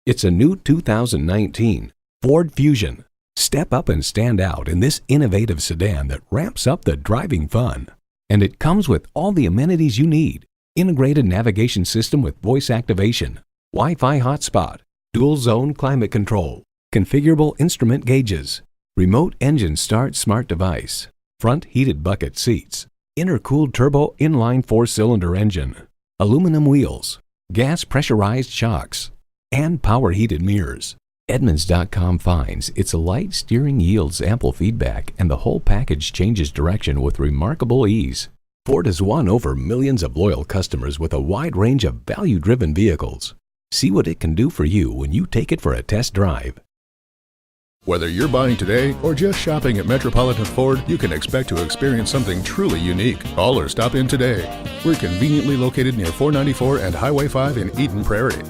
It's a new 2019 Ford Fusion. Step up and stand out in this innovative sedan that ramps up the driving fun. And it comes with all the amenities you need. Integrated navigation system with voice activation, Wi-Fi hotspot, dual zone climate control, configurable instrument gauges, remote engine start smart device, front heated bucket seats, intercooled turbo inline 4-cylinder engine, aluminum wheels, gas pressurized shocks, and power heated mirrors. Edmunds.com finds its light steering yields ample feedback and the whole package changes direction with remarkable ease. Ford has won over millions of loyal customers with a wide range of value-driven vehicles. See what it can do for you when you take it for a test drive. Whether you're buying today or just shopping at Metropolitan Ford, you can expect to experience something truly unique. Call or stop in today. We're conveniently located near 494 and Highway 5 in Eden Prairie.